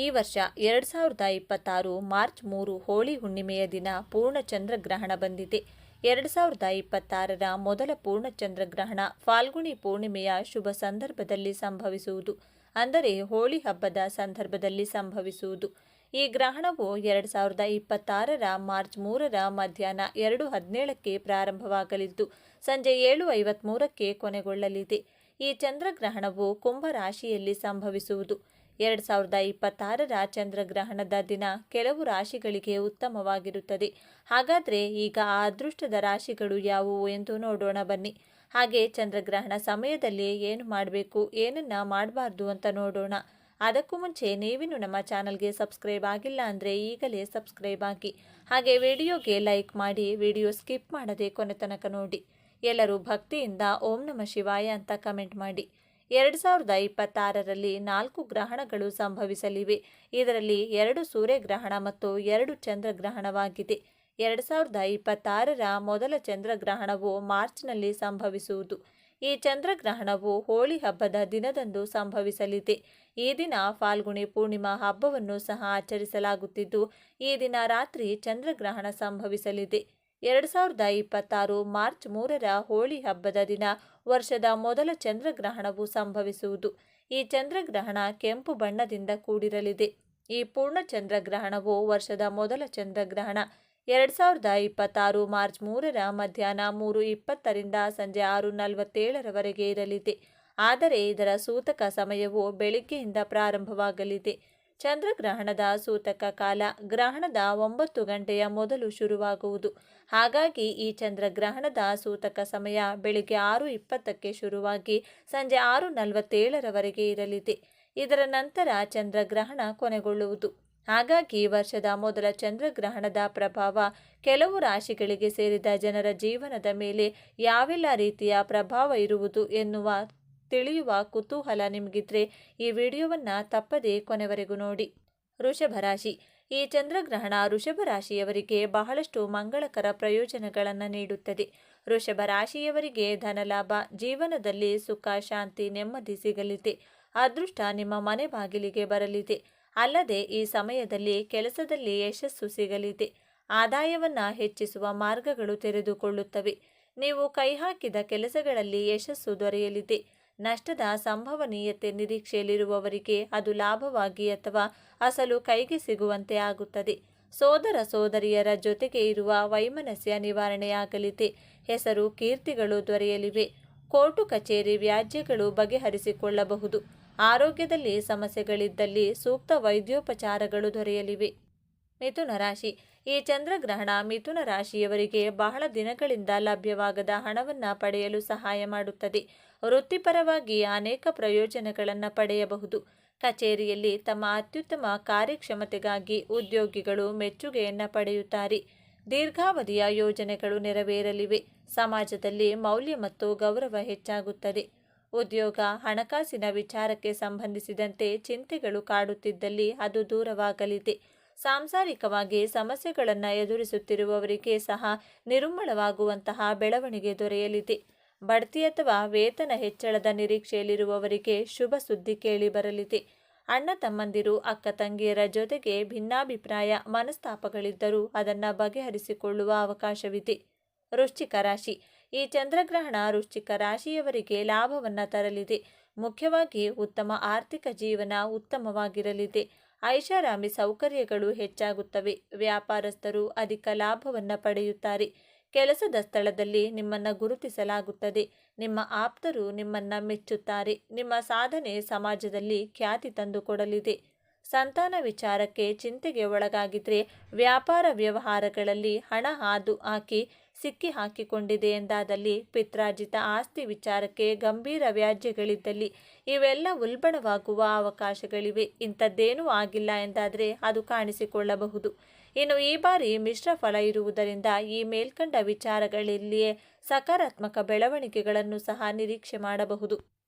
ಈ ವರ್ಷ 2026 ಮಾರ್ಚ್ 3 ಹೋಳಿ ಹುಣ್ಣಿಮೆಯ ದಿನ ಪೂರ್ಣ ಚಂದ್ರಗ್ರಹಣ ಬಂದಿದೆ. 2026ರ ಮೊದಲ ಪೂರ್ಣ ಚಂದ್ರಗ್ರಹಣ ಫಾಲ್ಗುಣಿ ಪೂರ್ಣಿಮೆಯ ಶುಭ ಸಂದರ್ಭದಲ್ಲಿ ಸಂಭವಿಸುವುದು, ಅಂದರೆ ಹೋಳಿ ಹಬ್ಬದ ಸಂದರ್ಭದಲ್ಲಿ ಸಂಭವಿಸುವುದು. ಈ ಗ್ರಹಣವು 2026ರ ಮಾರ್ಚ್ 3ರ ಮಧ್ಯಾಹ್ನ 2:17ಕ್ಕೆ ಪ್ರಾರಂಭವಾಗಲಿದ್ದು ಸಂಜೆ 7:53ಕ್ಕೆ ಕೊನೆಗೊಳ್ಳಲಿದೆ. ಈ ಚಂದ್ರಗ್ರಹಣವು ಕುಂಭ ರಾಶಿಯಲ್ಲಿ ಸಂಭವಿಸುವುದು. 2026ರ ಚಂದ್ರಗ್ರಹಣದ ದಿನ ಕೆಲವು ರಾಶಿಗಳಿಗೆ ಉತ್ತಮವಾಗಿರುತ್ತದೆ. ಹಾಗಾದರೆ ಈಗ ಆ ಅದೃಷ್ಟದ ರಾಶಿಗಳು ಯಾವುವು ಎಂದು ನೋಡೋಣ ಬನ್ನಿ. ಹಾಗೆ ಚಂದ್ರಗ್ರಹಣ ಸಮಯದಲ್ಲಿ ಏನು ಮಾಡಬೇಕು, ಏನನ್ನ ಮಾಡಬಾರ್ದು ಅಂತ ನೋಡೋಣ. ಅದಕ್ಕೂ ಮುಂಚೆ ನೀವಿನ್ನು ನಮ್ಮ ಚಾನಲ್ಗೆ ಸಬ್ಸ್ಕ್ರೈಬ್ ಆಗಿಲ್ಲ ಅಂದರೆ ಈಗಲೇ ಸಬ್ಸ್ಕ್ರೈಬ್ ಆಗಿ, ಹಾಗೆ ವಿಡಿಯೋಗೆ ಲೈಕ್ ಮಾಡಿ, ವಿಡಿಯೋ ಸ್ಕಿಪ್ ಮಾಡದೆ ಕೊನೆ ತನಕ ನೋಡಿ. ಎಲ್ಲರೂ ಭಕ್ತಿಯಿಂದ ಓಂ ನಮಃ ಶಿವಾಯ ಅಂತ ಕಮೆಂಟ್ ಮಾಡಿ. 2026ರಲ್ಲಿ 4 ಗ್ರಹಣಗಳು ಸಂಭವಿಸಲಿವೆ. ಇದರಲ್ಲಿ 2 ಸೂರ್ಯಗ್ರಹಣ ಮತ್ತು 2 ಚಂದ್ರಗ್ರಹಣವಾಗಿದೆ. 2026ರ ಮೊದಲ ಚಂದ್ರಗ್ರಹಣವು ಮಾರ್ಚ್ನಲ್ಲಿ ಸಂಭವಿಸುವುದು. ಈ ಚಂದ್ರಗ್ರಹಣವು ಹೋಳಿ ಹಬ್ಬದ ದಿನದಂದು ಸಂಭವಿಸಲಿದೆ. ಈ ದಿನ ಫಾಲ್ಗುಣಿ ಪೂರ್ಣಿಮಾ ಹಬ್ಬವನ್ನು ಸಹ ಆಚರಿಸಲಾಗುತ್ತಿದ್ದು ಈ ದಿನ ರಾತ್ರಿ ಚಂದ್ರಗ್ರಹಣ ಸಂಭವಿಸಲಿದೆ. 2026 ಮಾರ್ಚ್ 3ರ ಹೋಳಿ ಹಬ್ಬದ ದಿನ ವರ್ಷದ ಮೊದಲ ಚಂದ್ರಗ್ರಹಣವು ಸಂಭವಿಸುವುದು. ಈ ಚಂದ್ರಗ್ರಹಣ ಕೆಂಪು ಬಣ್ಣದಿಂದ ಕೂಡಿರಲಿದೆ. ಈ ಪೂರ್ಣ ಚಂದ್ರಗ್ರಹಣವು ವರ್ಷದ ಮೊದಲ ಚಂದ್ರಗ್ರಹಣ 2026 ಮಾರ್ಚ್ 3ರ ಮಧ್ಯಾಹ್ನ 3:20ರಿಂದ ಸಂಜೆ 6:47ರವರೆಗೆ ಇರಲಿದೆ. ಆದರೆ ಇದರ ಸೂತಕ ಸಮಯವು ಬೆಳಿಗ್ಗೆಯಿಂದ ಪ್ರಾರಂಭವಾಗಲಿದೆ. ಚಂದ್ರಗ್ರಹಣದ ಸೂತಕ ಕಾಲ ಗ್ರಹಣದ 9 ಗಂಟೆಯ ಮೊದಲು ಶುರುವಾಗುವುದು. ಹಾಗಾಗಿ ಈ ಚಂದ್ರಗ್ರಹಣದ ಸೂತಕ ಸಮಯ ಬೆಳಿಗ್ಗೆ 6:20ಕ್ಕೆ ಶುರುವಾಗಿ ಸಂಜೆ 6:47ರವರೆಗೆ ಇರಲಿದೆ. ಇದರ ನಂತರ ಚಂದ್ರಗ್ರಹಣ ಕೊನೆಗೊಳ್ಳುವುದು. ಹಾಗಾಗಿ ವರ್ಷದ ಮೊದಲ ಚಂದ್ರಗ್ರಹಣದ ಪ್ರಭಾವ ಕೆಲವು ರಾಶಿಗಳಿಗೆ ಸೇರಿದ ಜನರ ಜೀವನದ ಮೇಲೆ ಯಾವೆಲ್ಲ ರೀತಿಯ ಪ್ರಭಾವ ಇರುವುದು ಎನ್ನುವ ತಿಳಿಯುವ ಕುತೂಹಲ ನಿಮಗಿದ್ರೆ ಈ ವಿಡಿಯೋವನ್ನು ತಪ್ಪದೇ ಕೊನೆವರೆಗೂ ನೋಡಿ. ವೃಷಭ ರಾಶಿ. ಈ ಚಂದ್ರಗ್ರಹಣ ವೃಷಭ ರಾಶಿಯವರಿಗೆ ಬಹಳಷ್ಟು ಮಂಗಳಕರ ಪ್ರಯೋಜನಗಳನ್ನು ನೀಡುತ್ತದೆ. ವೃಷಭ ರಾಶಿಯವರಿಗೆ ಧನಲಾಭ, ಜೀವನದಲ್ಲಿ ಸುಖ, ಶಾಂತಿ, ನೆಮ್ಮದಿ ಸಿಗಲಿದೆ. ಅದೃಷ್ಟ ನಿಮ್ಮ ಮನೆ ಬಾಗಿಲಿಗೆ ಬರಲಿದೆ. ಅಲ್ಲದೆ ಈ ಸಮಯದಲ್ಲಿ ಕೆಲಸದಲ್ಲಿ ಯಶಸ್ಸು ಸಿಗಲಿದೆ. ಆದಾಯವನ್ನು ಹೆಚ್ಚಿಸುವ ಮಾರ್ಗಗಳು ತೆರೆದುಕೊಳ್ಳುತ್ತವೆ. ನೀವು ಕೈ ಹಾಕಿದ ಕೆಲಸಗಳಲ್ಲಿ ಯಶಸ್ಸು ದೊರೆಯಲಿದೆ. ನಷ್ಟದ ಸಂಭವನೀಯತೆ ನಿರೀಕ್ಷೆಯಲ್ಲಿರುವವರಿಗೆ ಅದು ಲಾಭವಾಗಿ ಅಥವಾ ಅಸಲು ಕೈಗೆ ಸಿಗುವಂತೆ ಆಗುತ್ತದೆ. ಸೋದರ ಸೋದರಿಯರ ಜೊತೆಗೆ ಇರುವ ವೈಮನಸ್ಯ ನಿವಾರಣೆಯಾಗಲಿದೆ. ಹೆಸರು ಕೀರ್ತಿಗಳು ದೊರೆಯಲಿವೆ. ಕೋರ್ಟು ಕಚೇರಿ ವ್ಯಾಜ್ಯಗಳು ಬಗೆಹರಿಸಿಕೊಳ್ಳಬಹುದು. ಆರೋಗ್ಯದಲ್ಲಿ ಸಮಸ್ಯೆಗಳಿದ್ದಲ್ಲಿ ಸೂಕ್ತ ವೈದ್ಯೋಪಚಾರಗಳು ದೊರೆಯಲಿವೆ. ಮಿಥುನ ರಾಶಿ. ಈ ಚಂದ್ರಗ್ರಹಣ ಮಿಥುನ ರಾಶಿಯವರಿಗೆ ಬಹಳ ದಿನಗಳಿಂದ ಲಭ್ಯವಾಗದ ಹಣವನ್ನು ಪಡೆಯಲು ಸಹಾಯ ಮಾಡುತ್ತದೆ. ವೃತ್ತಿಪರವಾಗಿ ಅನೇಕ ಪ್ರಯೋಜನಗಳನ್ನು ಪಡೆಯಬಹುದು. ಕಚೇರಿಯಲ್ಲಿ ತಮ್ಮ ಅತ್ಯುತ್ತಮ ಕಾರ್ಯಕ್ಷಮತೆಗಾಗಿ ಉದ್ಯೋಗಿಗಳು ಮೆಚ್ಚುಗೆಯನ್ನು ಪಡೆಯುತ್ತಾರೆ. ದೀರ್ಘಾವಧಿಯ ಯೋಜನೆಗಳು ನೆರವೇರಲಿವೆ. ಸಮಾಜದಲ್ಲಿ ಮೌಲ್ಯ ಮತ್ತು ಗೌರವ ಹೆಚ್ಚಾಗುತ್ತದೆ. ಉದ್ಯೋಗ, ಹಣಕಾಸಿನ ವಿಚಾರಕ್ಕೆ ಸಂಬಂಧಿಸಿದಂತೆ ಚಿಂತೆಗಳು ಕಾಡುತ್ತಿದ್ದಲ್ಲಿ ಅದು ದೂರವಾಗಲಿದೆ. ಸಾಂಸಾರಿಕವಾಗಿ ಸಮಸ್ಯೆಗಳನ್ನು ಎದುರಿಸುತ್ತಿರುವವರಿಗೆ ಸಹ ನಿರುಮ್ಮಳವಾಗುವಂತಹ ಬೆಳವಣಿಗೆ ದೊರೆಯಲಿದೆ. ಬಡ್ತಿ ಅಥವಾ ವೇತನ ಹೆಚ್ಚಳದ ನಿರೀಕ್ಷೆಯಲ್ಲಿರುವವರಿಗೆ ಶುಭ ಸುದ್ದಿ ಕೇಳಿ ಬರಲಿದೆ. ಅಣ್ಣ ತಮ್ಮಂದಿರು, ಅಕ್ಕ ತಂಗಿಯರ ಜೊತೆಗೆ ಭಿನ್ನಾಭಿಪ್ರಾಯ, ಮನಸ್ತಾಪಗಳಿದ್ದರೂ ಅದನ್ನು ಬಗೆಹರಿಸಿಕೊಳ್ಳುವ ಅವಕಾಶವಿದೆ. ವೃಶ್ಚಿಕ ರಾಶಿ. ಈ ಚಂದ್ರಗ್ರಹಣ ವೃಶ್ಚಿಕ ರಾಶಿಯವರಿಗೆ ಲಾಭವನ್ನು ತರಲಿದೆ. ಮುಖ್ಯವಾಗಿ ಉತ್ತಮ ಆರ್ಥಿಕ ಜೀವನ ಉತ್ತಮವಾಗಿರಲಿದೆ. ಐಷಾರಾಮಿ ಸೌಕರ್ಯಗಳು ಹೆಚ್ಚಾಗುತ್ತವೆ. ವ್ಯಾಪಾರಸ್ಥರು ಅಧಿಕ ಲಾಭವನ್ನು ಪಡೆಯುತ್ತಾರೆ. ಕೆಲಸದ ಸ್ಥಳದಲ್ಲಿ ನಿಮ್ಮನ್ನು ಗುರುತಿಸಲಾಗುತ್ತದೆ. ನಿಮ್ಮ ಆಪ್ತರು ನಿಮ್ಮನ್ನು ಮೆಚ್ಚುತ್ತಾರೆ. ನಿಮ್ಮ ಸಾಧನೆ ಸಮಾಜದಲ್ಲಿ ಖ್ಯಾತಿ ತಂದುಕೊಡಲಿದೆ. ಸಂತಾನ ವಿಚಾರಕ್ಕೆ ಚಿಂತೆಗೆ ಒಳಗಾಗಿದ್ರೆ, ವ್ಯಾಪಾರ ವ್ಯವಹಾರಗಳಲ್ಲಿ ಹಣ ಹಾದು ಹಾಕಿ ಸಿಕ್ಕಿ ಹಾಕಿಕೊಂಡಿದೆ ಎಂದಾದಲ್ಲಿ, ಪಿತ್ರಾರ್ಜಿತ ಆಸ್ತಿ ವಿಚಾರಕ್ಕೆ ಗಂಭೀರ ವ್ಯಾಜ್ಯಗಳಿದ್ದಲ್ಲಿ ಇವೆಲ್ಲ ಉಲ್ಬಣವಾಗುವ ಅವಕಾಶಗಳಿವೆ. ಇಂಥದ್ದೇನೂ ಆಗಿಲ್ಲ ಎಂದಾದರೆ ಅದು ಕಾಣಿಸಿಕೊಳ್ಳಬಹುದು. ಇನ್ನು ಈ ಬಾರಿ ಮಿಶ್ರ ಫಲ ಇರುವುದರಿಂದ ಈ ಮೇಲ್ಕಂಡ ವಿಚಾರಗಳಲ್ಲಿಯೇ ಸಕಾರಾತ್ಮಕ ಬೆಳವಣಿಗೆಗಳನ್ನು ಸಹ ನಿರೀಕ್ಷೆ ಮಾಡಬಹುದು.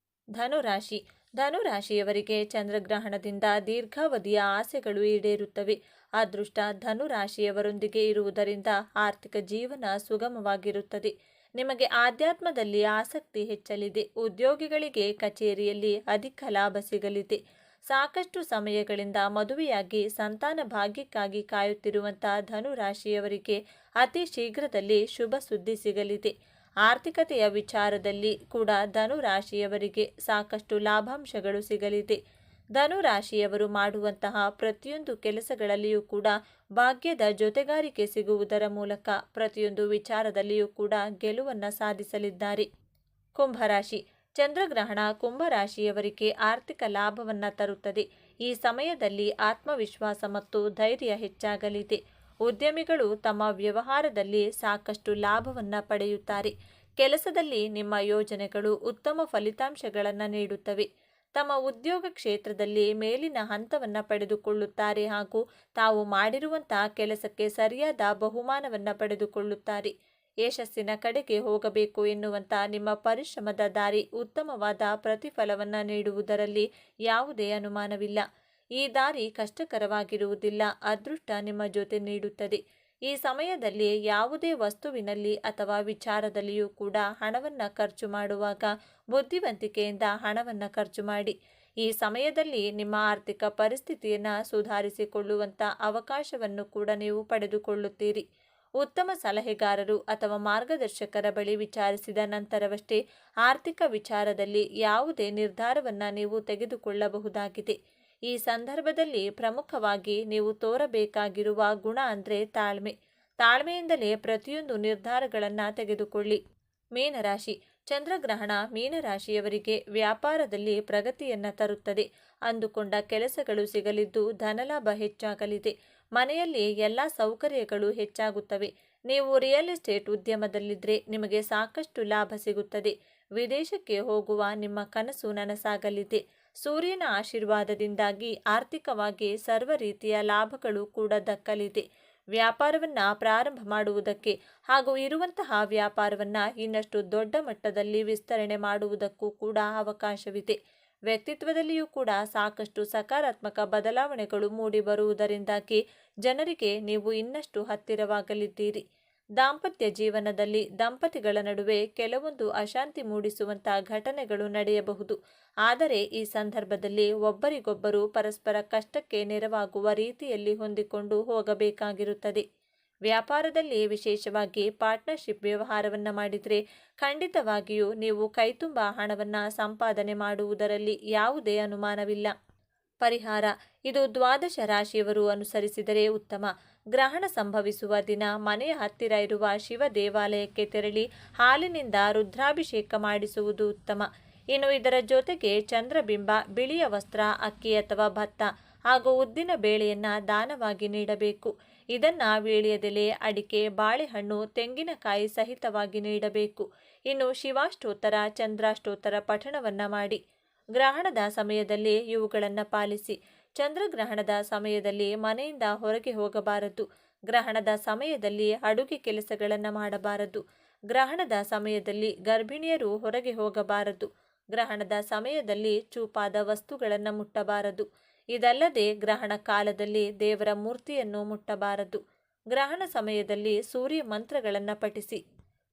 ಧನುರಾಶಿ. ಧನುರಾಶಿಯವರಿಗೆ ಚಂದ್ರಗ್ರಹಣದಿಂದ ದೀರ್ಘಾವಧಿಯ ಆಸೆಗಳು ಈಡೇರುತ್ತವೆ. ಅದೃಷ್ಟ ಧನುರಾಶಿಯವರೊಂದಿಗೆ ಇರುವುದರಿಂದ ಆರ್ಥಿಕ ಜೀವನ ಸುಗಮವಾಗಿರುತ್ತದೆ. ನಿಮಗೆ ಆಧ್ಯಾತ್ಮದಲ್ಲಿ ಆಸಕ್ತಿ ಹೆಚ್ಚಲಿದೆ. ಉದ್ಯೋಗಿಗಳಿಗೆ ಕಚೇರಿಯಲ್ಲಿ ಅಧಿಕ ಲಾಭ ಸಿಗಲಿದೆ. ಸಾಕಷ್ಟು ಸಮಯಗಳಿಂದ ಮದುವೆಯಾಗಿ ಸಂತಾನ ಭಾಗ್ಯಕ್ಕಾಗಿ ಕಾಯುತ್ತಿರುವಂತಹ ಧನುರಾಶಿಯವರಿಗೆ ಅತಿ ಶೀಘ್ರದಲ್ಲಿ ಶುಭ ಸುದ್ದಿ ಸಿಗಲಿದೆ. ಆರ್ಥಿಕತೆಯ ವಿಚಾರದಲ್ಲಿ ಕೂಡ ಧನುರಾಶಿಯವರಿಗೆ ಸಾಕಷ್ಟು ಲಾಭಾಂಶಗಳು ಸಿಗಲಿದೆ. ಧನುರಾಶಿಯವರು ಮಾಡುವಂತಹ ಪ್ರತಿಯೊಂದು ಕೆಲಸಗಳಲ್ಲಿಯೂ ಕೂಡ ಭಾಗ್ಯದ ಜೊತೆಗಾರಿಕೆ ಸಿಗುವುದರ ಮೂಲಕ ಪ್ರತಿಯೊಂದು ವಿಚಾರದಲ್ಲಿಯೂ ಕೂಡ ಗೆಲುವನ್ನು ಸಾಧಿಸಲಿದ್ದಾರೆ. ಕುಂಭರಾಶಿ. ಚಂದ್ರಗ್ರಹಣ ಕುಂಭರಾಶಿಯವರಿಗೆ ಆರ್ಥಿಕ ಲಾಭವನ್ನು ತರುತ್ತದೆ. ಈ ಸಮಯದಲ್ಲಿ ಆತ್ಮವಿಶ್ವಾಸ ಮತ್ತು ಧೈರ್ಯ ಹೆಚ್ಚಾಗಲಿದೆ. ಉದ್ಯಮಿಗಳು ತಮ್ಮ ವ್ಯವಹಾರದಲ್ಲಿ ಸಾಕಷ್ಟು ಲಾಭವನ್ನು ಪಡೆಯುತ್ತಾರೆ. ಕೆಲಸದಲ್ಲಿ ನಿಮ್ಮ ಯೋಜನೆಗಳು ಉತ್ತಮ ಫಲಿತಾಂಶಗಳನ್ನು ನೀಡುತ್ತವೆ. ತಮ್ಮ ಉದ್ಯೋಗ ಕ್ಷೇತ್ರದಲ್ಲಿ ಮೇಲಿನ ಹಂತವನ್ನು ಪಡೆದುಕೊಳ್ಳುತ್ತಾರೆ ಹಾಗೂ ತಾವು ಮಾಡಿರುವಂತಹ ಕೆಲಸಕ್ಕೆ ಸರಿಯಾದ ಬಹುಮಾನವನ್ನು ಪಡೆದುಕೊಳ್ಳುತ್ತಾರೆ. ಯಶಸ್ಸಿನ ಕಡೆಗೆ ಹೋಗಬೇಕು ಎನ್ನುವಂಥ ನಿಮ್ಮ ಪರಿಶ್ರಮದ ದಾರಿ ಉತ್ತಮವಾದ ಪ್ರತಿಫಲವನ್ನು ನೀಡುವುದರಲ್ಲಿ ಯಾವುದೇ ಅನುಮಾನವಿಲ್ಲ. ಈ ದಾರಿ ಕಷ್ಟಕರವಾಗಿರುವುದಿಲ್ಲ. ಅದೃಷ್ಟ ನಿಮ್ಮ ಜೊತೆ ನೀಡುತ್ತದೆ. ಈ ಸಮಯದಲ್ಲಿ ಯಾವುದೇ ವಸ್ತುವಿನಲ್ಲಿ ಅಥವಾ ವಿಚಾರದಲ್ಲಿಯೂ ಕೂಡ ಹಣವನ್ನು ಖರ್ಚು ಮಾಡುವಾಗ ಬುದ್ಧಿವಂತಿಕೆಯಿಂದ ಹಣವನ್ನು ಖರ್ಚು ಮಾಡಿ. ಈ ಸಮಯದಲ್ಲಿ ನಿಮ್ಮ ಆರ್ಥಿಕ ಪರಿಸ್ಥಿತಿಯನ್ನು ಸುಧಾರಿಸಿಕೊಳ್ಳುವಂಥ ಅವಕಾಶವನ್ನು ಕೂಡ ನೀವು ಪಡೆದುಕೊಳ್ಳುತ್ತೀರಿ. ಉತ್ತಮ ಸಲಹೆಗಾರರು ಅಥವಾ ಮಾರ್ಗದರ್ಶಕರ ಬಳಿ ವಿಚಾರಿಸಿದ ನಂತರವಷ್ಟೇ ಆರ್ಥಿಕ ವಿಚಾರದಲ್ಲಿ ಯಾವುದೇ ನಿರ್ಧಾರವನ್ನು ನೀವು ತೆಗೆದುಕೊಳ್ಳಬಹುದಾಗಿದೆ. ಈ ಸಂದರ್ಭದಲ್ಲಿ ಪ್ರಮುಖವಾಗಿ ನೀವು ತೋರಬೇಕಾಗಿರುವ ಗುಣ ಅಂದರೆ ತಾಳ್ಮೆ. ತಾಳ್ಮೆಯಿಂದಲೇ ಪ್ರತಿಯೊಂದು ನಿರ್ಧಾರಗಳನ್ನು ತೆಗೆದುಕೊಳ್ಳಿ. ಮೀನರಾಶಿ. ಚಂದ್ರಗ್ರಹಣ ಮೀನರಾಶಿಯವರಿಗೆ ವ್ಯಾಪಾರದಲ್ಲಿ ಪ್ರಗತಿಯನ್ನು ತರುತ್ತದೆ. ಅಂದುಕೊಂಡ ಕೆಲಸಗಳು ಸಿಗಲಿದ್ದು ಧನಲಾಭ ಹೆಚ್ಚಾಗಲಿದೆ. ಮನೆಯಲ್ಲಿ ಎಲ್ಲ ಸೌಕರ್ಯಗಳು ಹೆಚ್ಚಾಗುತ್ತವೆ. ನೀವು ರಿಯಲ್ ಎಸ್ಟೇಟ್ ಉದ್ಯಮದಲ್ಲಿದ್ದರೆ ನಿಮಗೆ ಸಾಕಷ್ಟು ಲಾಭ ಸಿಗುತ್ತದೆ. ವಿದೇಶಕ್ಕೆ ಹೋಗುವ ನಿಮ್ಮ ಕನಸು ನನಸಾಗಲಿದೆ. ಸೂರ್ಯನ ಆಶೀರ್ವಾದದಿಂದಾಗಿ ಆರ್ಥಿಕವಾಗಿ ಸರ್ವ ರೀತಿಯ ಲಾಭಗಳು ಕೂಡ ದಕ್ಕಲಿದೆ. ವ್ಯಾಪಾರವನ್ನು ಪ್ರಾರಂಭ ಮಾಡುವುದಕ್ಕೆ ಹಾಗೂ ಇರುವಂತಹ ವ್ಯಾಪಾರವನ್ನು ಇನ್ನಷ್ಟು ದೊಡ್ಡ ಮಟ್ಟದಲ್ಲಿ ವಿಸ್ತರಣೆ ಮಾಡುವುದಕ್ಕೂ ಕೂಡ ಅವಕಾಶವಿದೆ. ವ್ಯಕ್ತಿತ್ವದಲ್ಲಿಯೂ ಕೂಡ ಸಾಕಷ್ಟು ಸಕಾರಾತ್ಮಕ ಬದಲಾವಣೆಗಳು ಮೂಡಿಬರುವುದರಿಂದಾಗಿ ಜನರಿಗೆ ನೀವು ಇನ್ನಷ್ಟು ಹತ್ತಿರವಾಗಲಿದ್ದೀರಿ. ದಾಂಪತ್ಯ ಜೀವನದಲ್ಲಿ ದಂಪತಿಗಳ ನಡುವೆ ಕೆಲವೊಂದು ಅಶಾಂತಿ ಮೂಡಿಸುವಂತಹ ಘಟನೆಗಳು ನಡೆಯಬಹುದು. ಆದರೆ ಈ ಸಂದರ್ಭದಲ್ಲಿ ಒಬ್ಬರಿಗೊಬ್ಬರು ಪರಸ್ಪರ ಕಷ್ಟಕ್ಕೆ ನೆರವಾಗುವ ರೀತಿಯಲ್ಲಿ ಹೊಂದಿಕೊಂಡು ಹೋಗಬೇಕಾಗಿರುತ್ತದೆ. ವ್ಯಾಪಾರದಲ್ಲಿ ವಿಶೇಷವಾಗಿ ಪಾರ್ಟ್ನರ್ಶಿಪ್ ವ್ಯವಹಾರವನ್ನು ಮಾಡಿದರೆ ಖಂಡಿತವಾಗಿಯೂ ನೀವು ಕೈತುಂಬ ಹಣವನ್ನು ಸಂಪಾದನೆ ಮಾಡುವುದರಲ್ಲಿ ಯಾವುದೇ ಅನುಮಾನವಿಲ್ಲ. ಪರಿಹಾರ. ಇದು ದ್ವಾದಶ ರಾಶಿಯವರು ಅನುಸರಿಸಿದರೆ ಉತ್ತಮ. ಗ್ರಹಣ ಸಂಭವಿಸುವ ದಿನ ಮನೆಯ ಹತ್ತಿರ ಇರುವ ಶಿವ ದೇವಾಲಯಕ್ಕೆ ತೆರಳಿ ಹಾಲಿನಿಂದ ರುದ್ರಾಭಿಷೇಕ ಮಾಡಿಸುವುದು ಉತ್ತಮ. ಇನ್ನು ಇದರ ಜೊತೆಗೆ ಚಂದ್ರಬಿಂಬ, ಬಿಳಿಯ ವಸ್ತ್ರ, ಅಕ್ಕಿ ಅಥವಾ ಭತ್ತ ಹಾಗೂ ಉದ್ದಿನ ಬೇಳೆಯನ್ನು ದಾನವಾಗಿ ನೀಡಬೇಕು. ಇದನ್ನು ವೀಳ್ಯದೆಲೆ, ಅಡಿಕೆ, ಬಾಳೆಹಣ್ಣು, ತೆಂಗಿನಕಾಯಿ ಸಹಿತವಾಗಿ ನೀಡಬೇಕು. ಇನ್ನು ಶಿವಾಷ್ಟೋತ್ತರ, ಚಂದ್ರಾಷ್ಟೋತ್ತರ ಪಠಣವನ್ನು ಮಾಡಿ. ಗ್ರಹಣದ ಸಮಯದಲ್ಲಿ ಇವುಗಳನ್ನು ಪಾಲಿಸಿ. ಚಂದ್ರಗ್ರಹಣದ ಸಮಯದಲ್ಲಿ ಮನೆಯಿಂದ ಹೊರಗೆ ಹೋಗಬಾರದು. ಗ್ರಹಣದ ಸಮಯದಲ್ಲಿ ಅಡುಗೆ ಕೆಲಸಗಳನ್ನು ಮಾಡಬಾರದು. ಗ್ರಹಣದ ಸಮಯದಲ್ಲಿ ಗರ್ಭಿಣಿಯರು ಹೊರಗೆ ಹೋಗಬಾರದು. ಗ್ರಹಣದ ಸಮಯದಲ್ಲಿ ಚೂಪಾದ ವಸ್ತುಗಳನ್ನು ಮುಟ್ಟಬಾರದು. ಇದಲ್ಲದೆ ಗ್ರಹಣ ಕಾಲದಲ್ಲಿ ದೇವರ ಮೂರ್ತಿಯನ್ನು ಮುಟ್ಟಬಾರದು. ಗ್ರಹಣ ಸಮಯದಲ್ಲಿ ಸೂರ್ಯ ಮಂತ್ರಗಳನ್ನು ಪಠಿಸಿ.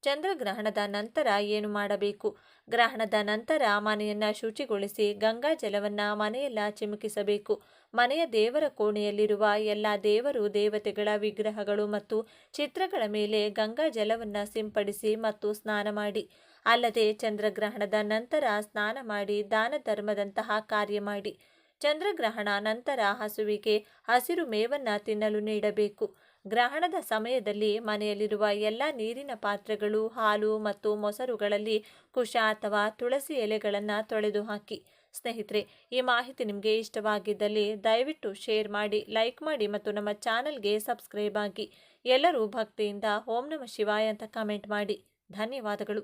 ಚಂದ್ರಗ್ರಹಣದ ನಂತರ ಏನು ಮಾಡಬೇಕು? ಗ್ರಹಣದ ನಂತರ ಮನೆಯನ್ನು ಶುಚಿಗೊಳಿಸಿ ಗಂಗಾ ಜಲವನ್ನು ಮನೆಯೆಲ್ಲ ಚಿಮುಕಿಸಬೇಕು. ಮನೆಯ ದೇವರ ಕೋಣೆಯಲ್ಲಿರುವ ಎಲ್ಲ ದೇವರು ದೇವತೆಗಳ ವಿಗ್ರಹಗಳು ಮತ್ತು ಚಿತ್ರಗಳ ಮೇಲೆ ಗಂಗಾ ಜಲವನ್ನು ಸಿಂಪಡಿಸಿ ಮತ್ತು ಸ್ನಾನ ಮಾಡಿ. ಅಲ್ಲದೆ ಚಂದ್ರಗ್ರಹಣದ ನಂತರ ಸ್ನಾನ ಮಾಡಿ ದಾನ ಧರ್ಮದಂತಹ ಕಾರ್ಯ ಮಾಡಿ. ಚಂದ್ರಗ್ರಹಣ ನಂತರ ಹಸುವಿಗೆ ಹಸಿರು ಮೇವನ್ನು ತಿನ್ನಲು ನೀಡಬೇಕು. ಗ್ರಹಣದ ಸಮಯದಲ್ಲಿ ಮನೆಯಲ್ಲಿರುವ ಎಲ್ಲ ನೀರಿನ ಪಾತ್ರೆಗಳು, ಹಾಲು ಮತ್ತು ಮೊಸರುಗಳಲ್ಲಿ ಕುಶ ಅಥವಾ ತುಳಸಿ ಎಲೆಗಳನ್ನು ತೊಳೆದು ಹಾಕಿ. ಸ್ನೇಹಿತರೆ, ಈ ಮಾಹಿತಿ ನಿಮಗೆ ಇಷ್ಟವಾಗಿದ್ದಲ್ಲಿ ದಯವಿಟ್ಟು ಶೇರ್ ಮಾಡಿ, ಲೈಕ್ ಮಾಡಿ ಮತ್ತು ನಮ್ಮ ಚಾನಲ್ಗೆ ಸಬ್ಸ್ಕ್ರೈಬ್ ಆಗಿ. ಎಲ್ಲರೂ ಭಕ್ತಿಯಿಂದ ಓಂ ನಮಃ ಶಿವಾಯ ಅಂತ ಕಮೆಂಟ್ ಮಾಡಿ. ಧನ್ಯವಾದಗಳು.